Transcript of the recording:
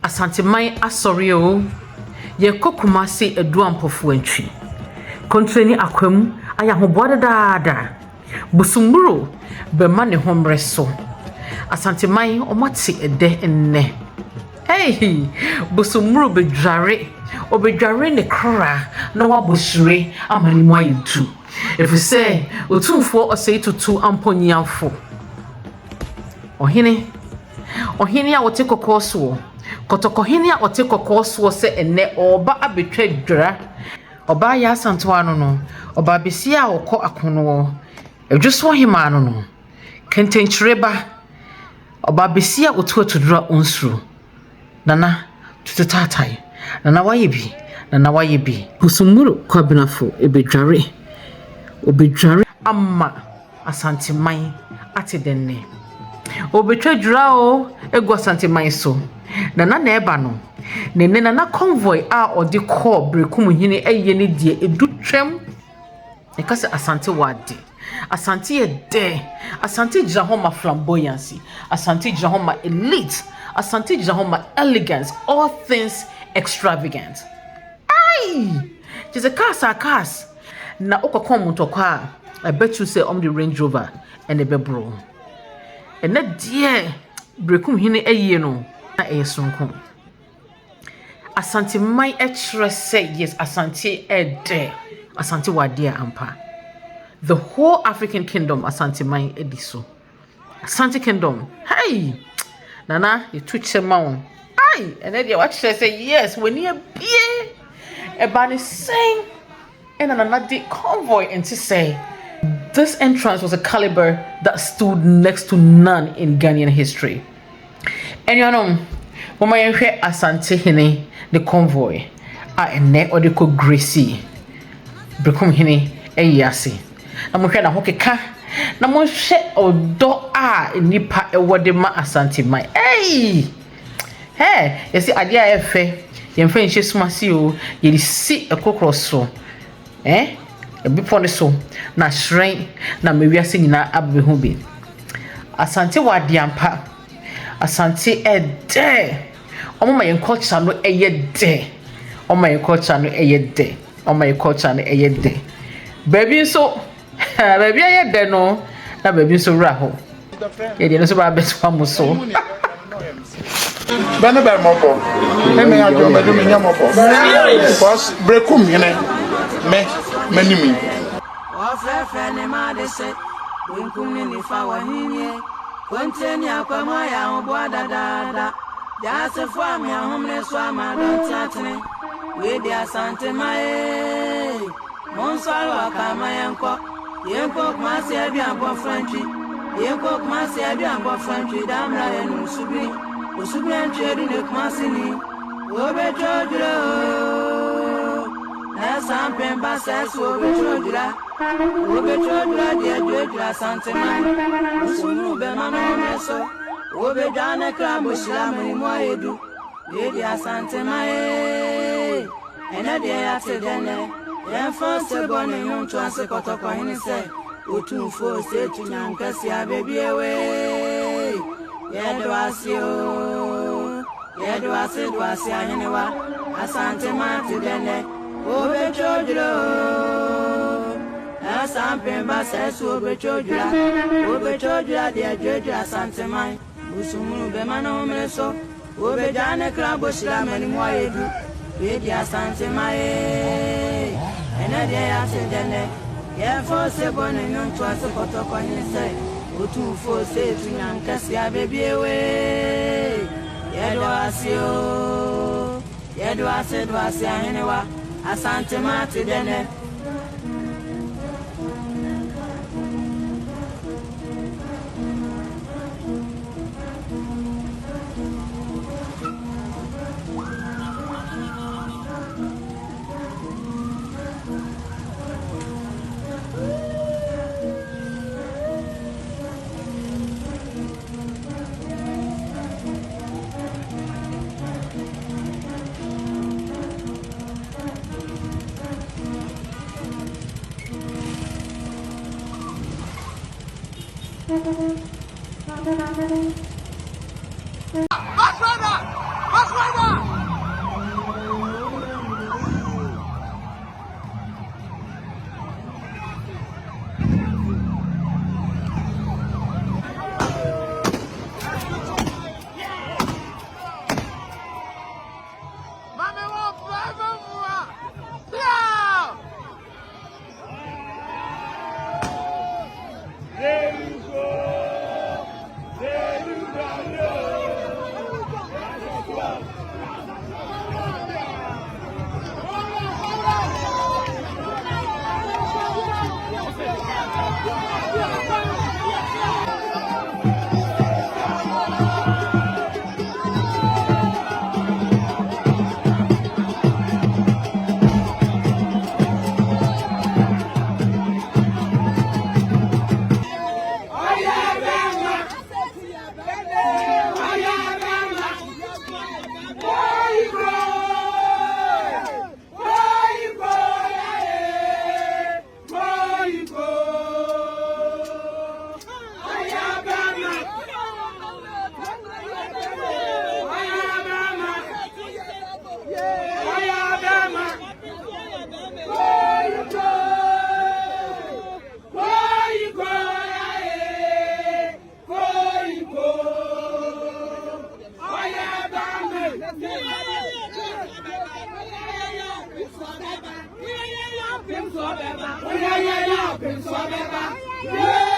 Asantemai asori o ye kokuma se edu ampofo antwi kontreni akwam aya hoboade daada busumburo be ma ne homre so Asantemai omati ede enne hey busumburo bedware obedware ne kra na wabosure amanimu ayitu efise Otumfuo Osei Tutu amponiamfo ohene a wote kokoso kotokohene a wote kokoso se enne oba abetwa dwara oba ya Asantewaa no oba besia a wokọ akono edwuso Ohemaa no kentenchireba oba besia otuatudura onsuro nana tutatatai nana wayebi kusumuru kwabinafo obedware amma Asantemai ate denne obetwa dwura o egu Asantemai so nana na eba no nene nana Convoy a odi call brekum hini eye ne die edutwem ekase Asantewaa de Asante de Asante gira homa flamboyancy Asante gira homa elite Asante gira homa elegance all things extravagant ai just a cars na okokon mutokwa I bet you say the Range Rover and the bebro and that dear brekum hini eye no na sonko Asantemai extra say yes Asante ede Asantewaa dia ampa the whole African kingdom Asantemai ediso Asante kingdom hey nana you twitch mount ai and then you watch say yes when you be e bani saying and another Convoy and to say this entrance was a caliber that stood next to none in Ghanaian history. And you know, when I hear Asantehene, the Convoy, I ne or the co Gracie, become hene a yasi. I'm hearing a hokeka, Namo shed or do nipa a wadema Asantemai. Hey, you see, idea fe, your friend she smasio, you see a cockroach eh? Before so na shrine na mewiase nyina abehu bi Asantewaa diampa Asante ede omoma yen culture no eyede omoma yen culture no eyede omoma yen culture no eyede baby so baby ayede no na baby so ra ho ye de no so ba betwa mo so bana ba mobo eme ya jo medu menya mobo because brekum yene menimi ofefe ne ma de se wenkum ni fa wahini konteni akwama ya ho boada dada ja se fo am ya homne so ama don tatene we di Asantemai monsalo akama yenko kuma se abi abo franchi yenko kuma se abi abo franchi damra enu subi osubi antwedu ne kuma sini obetodro Sampen basses obetrodra dia dredra Asantemai usunu be mama meso obedane krambo shilamuni moedu dedi Asantemai ena dia yatedene enfo se bone yunto ase kotoko hini se Otumfuo se tunyankasi abebiewe yedo ase ahenewa Asantemai tedene obetrodro Sampen basses obetrodra dia dredra Asantemai usunu be mama meso obedane krambo shilamuni moedu dedi Asantemai ena dia yatedene yefo se bone nyonto ase kotoko hini se Otumfuo se tunyankasi abebiewe yedo ase ahenewa Asantemai tedene What's right now? Yeah.